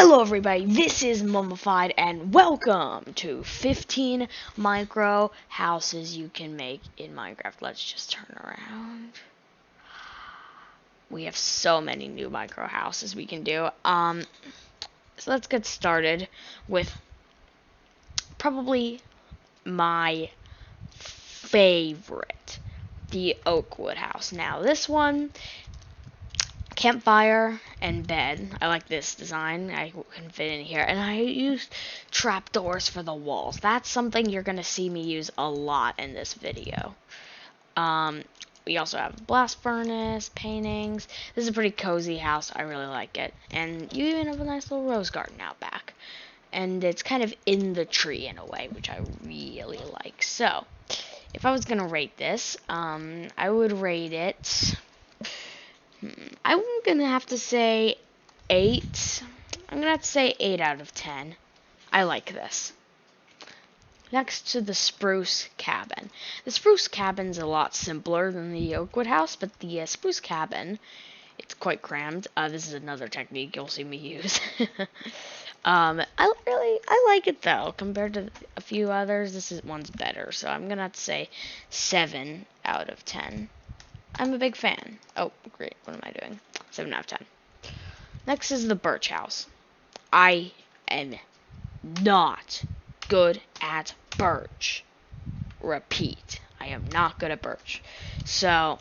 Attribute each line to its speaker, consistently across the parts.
Speaker 1: Hello everybody, this is Mummified and welcome to 15 micro houses you can make in Minecraft. Let's just turn around. We have so many new micro houses we can do. So let's get started with probably my favorite, the Oakwood house. Now this one, campfire and bed. I like this design. I can fit in here. And I used trapdoors for the walls. That's something you're going to see me use a lot in this video. We also have a blast furnace, paintings. This is a pretty cozy house. I really like it. And you even have a nice little rose garden out back. And it's kind of in the tree in a way, which I really like. So, if I was going to rate this, I would rate it... I'm gonna have to say 8. I'm gonna have to say 8 out of 10. I like this. Next to the spruce cabin. The spruce cabin's a lot simpler than the Oakwood house, but the spruce cabin, it's quite crammed. This is another technique you'll see me use. I like it though. Compared to a few others, one's better. So I'm gonna have to say 7 out of 10. I'm a big fan. Oh, great. What am I doing? 7 out of 10. Next is the birch house. I am not good at birch. Repeat. I am not good at birch. So,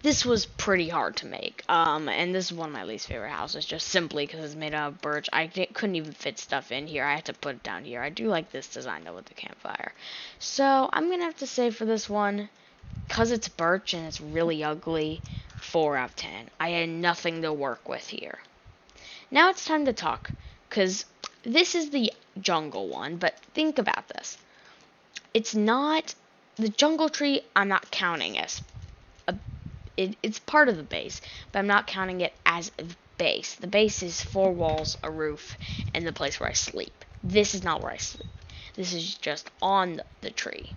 Speaker 1: this was pretty hard to make. And this is one of my least favorite houses, just simply because it's made out of birch. I couldn't even fit stuff in here. I had to put it down here. I do like this design, though, with the campfire. So, I'm going to have to say for this one, because it's birch and it's really ugly, 4 out of 10. I had nothing to work with here. Now it's time to talk, because this is the jungle one, but think about this. It's not, the jungle tree I'm not counting as, it's part of the base, but I'm not counting it as the base. The base is 4 walls, a roof, and the place where I sleep. This is not where I sleep. This is just on the tree.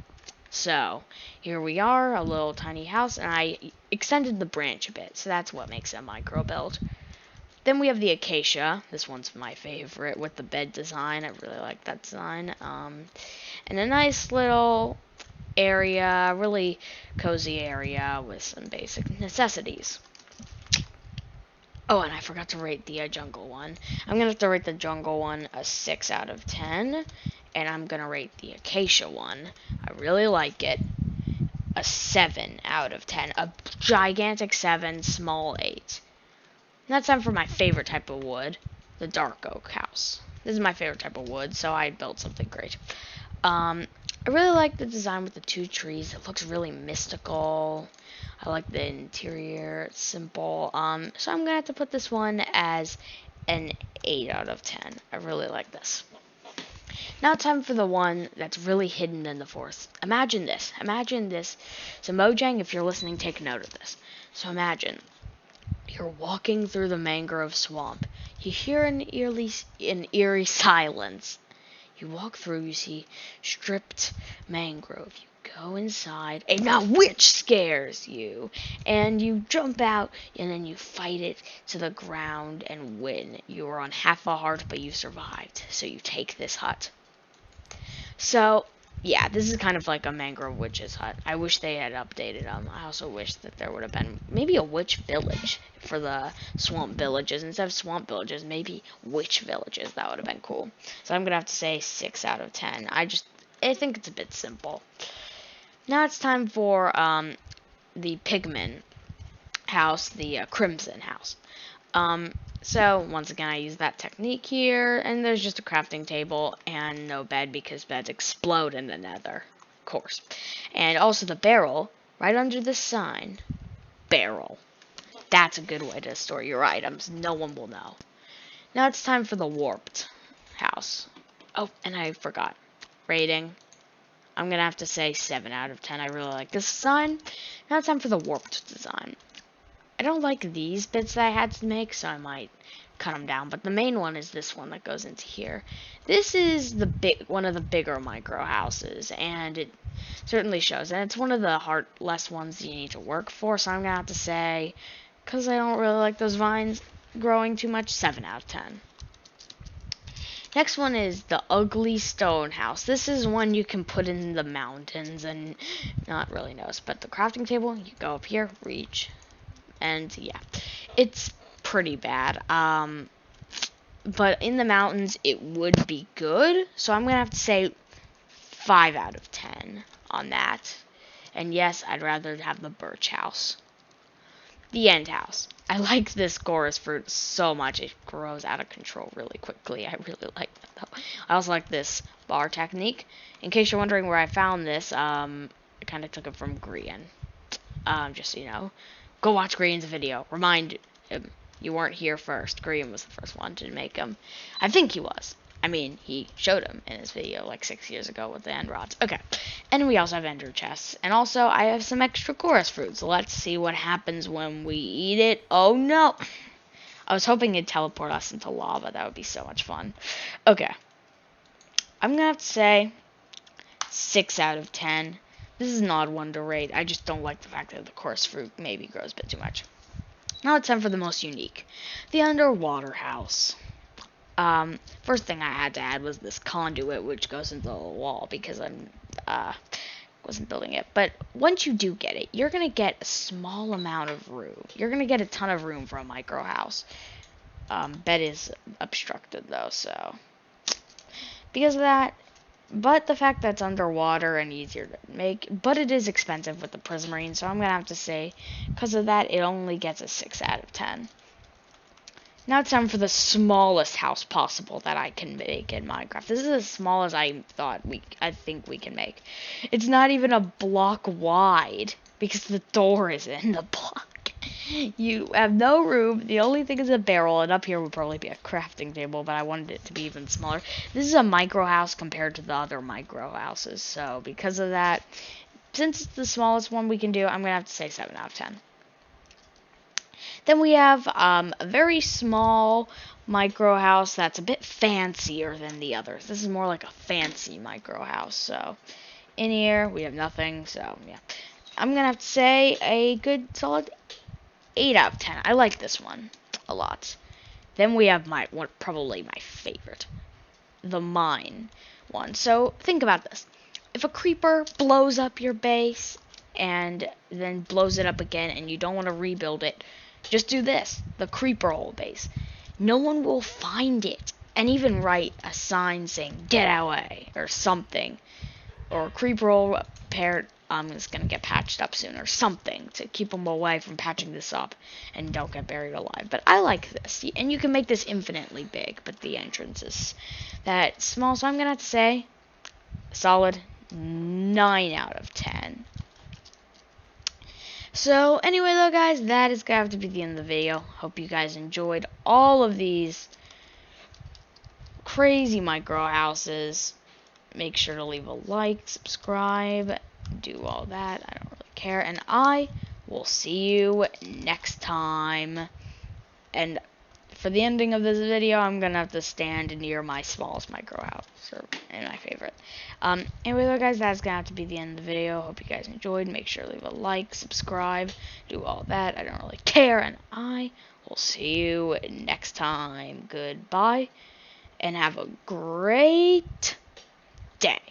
Speaker 1: So, here we are, a little tiny house, and I extended the branch a bit, so that's what makes it a micro build. Then we have the acacia. This one's my favorite with the bed design. I really like that design. And a nice little area, really cozy area with some basic necessities. Oh, and I forgot to rate the jungle one. I'm going to have to rate the jungle one a 6 out of 10. And I'm going to rate the acacia one, I really like it, a 7 out of 10. A gigantic 7, small 8. And that's time for my favorite type of wood, the dark oak house. This is my favorite type of wood, so I built something great. I really like the design with the 2 trees. It looks really mystical. I like the interior. It's simple. So I'm going to have to put this one as an 8 out of 10. I really like this. Now it's time for the one that's really hidden in the forest. Imagine this. Imagine this. So Mojang, if you're listening, take note of this. So imagine you're walking through the mangrove swamp. You hear an eerie silence. You walk through, you see stripped mangrove. You go inside, and a witch scares you. And you jump out, and then you fight it to the ground and win. You were on half a heart, but you survived. So you take this hut. So, yeah, this is kind of like a mangrove witch's hut. I wish they had updated them. I also wish that there would have been maybe a witch village for the swamp villages. Instead of swamp villages, maybe witch villages. That would have been cool. So I'm going to have to say 6 out of 10. I think it's a bit simple. Now it's time for the pigment house, the crimson house. So, once again, I use that technique here, and there's just a crafting table and no bed because beds explode in the nether, of course. And also the barrel, right under this sign, barrel. That's a good way to store your items. No one will know. Now it's time for the warped house. Oh, and I forgot. Rating. I'm going to have to say 7 out of 10. I really like this design. Now it's time for the warped design. I don't like these bits that I had to make, so I might cut them down. But the main one is this one that goes into here. This is one of the bigger micro houses, and it certainly shows. And it's one of the less ones you need to work for, so I'm going to have to say, because I don't really like those vines, growing too much, 7 out of 10. Next one is the ugly stone house. This is one you can put in the mountains and not really notice. But the crafting table, you go up here, reach, and yeah, it's pretty bad. But in the mountains, it would be good. So I'm gonna have to say 5 out of 10 on that. And yes, I'd rather have the birch house. The end house. I like this chorus fruit so much. It grows out of control really quickly. I really like that though. I also like this bar technique. In case you're wondering where I found this, I kind of took it from Grian. Just so you know. Go watch Grian's video. Remind him you weren't here first. Grian was the first one to make them. I think he was. I mean, he showed him in his video like 6 years ago with the end rods. Okay. And we also have ender chests. And also, I have some extra chorus fruits. Let's see what happens when we eat it. Oh, no. I was hoping it'd teleport us into lava. That would be so much fun. Okay. I'm going to have to say 6 out of 10. This is an odd one to rate. I just don't like the fact that the chorus fruit maybe grows a bit too much. Now it's time for the most unique. The underwater house. First thing I had to add was this conduit, which goes into the wall because I wasn't building it. But once you do get it, you're gonna get a small amount of room. You're gonna get a ton of room for a micro house. Bed is obstructed though, so because of that. But the fact that it's underwater and easier to make, but it is expensive with the prismarine, so I'm gonna have to say, because of that, it only gets a 6 out of 10. Now it's time for the smallest house possible that I can make in Minecraft. This is as small as I think we can make. It's not even a block wide because the door is in the block. You have no room. The only thing is a barrel, and up here would probably be a crafting table, but I wanted it to be even smaller. This is a micro house compared to the other micro houses, so because of that, since it's the smallest one we can do, I'm going to have to say 7 out of 10. Then we have a very small micro house that's a bit fancier than the others. This is more like a fancy micro house. So in here we have nothing. So yeah, I'm gonna have to say a good solid 8 out of 10. I like this one a lot. Then we have probably my favorite, the mine one. So think about this: if a creeper blows up your base and then blows it up again, and you don't want to rebuild it, just do this, the creeper hole base. No one will find it and even write a sign saying get away or something. Or creeper hole repaired, it's going to get patched up soon or something to keep them away from patching this up and don't get buried alive. But I like this. And you can make this infinitely big, but the entrance is that small. So I'm going to have to say solid 9 out of 10. So, anyway, though, guys, that is going to have to be the end of the video. Hope you guys enjoyed all of these crazy micro houses. Make sure to leave a like, subscribe, do all that. I don't really care. And I will see you next time. And for the ending of this video, I'm going to have to stand near my smallest micro house. And my favorite. Anyway, though, guys, that's going to have to be the end of the video. Hope you guys enjoyed. Make sure to leave a like, subscribe, do all that. I don't really care. And I will see you next time. Goodbye. And have a great day.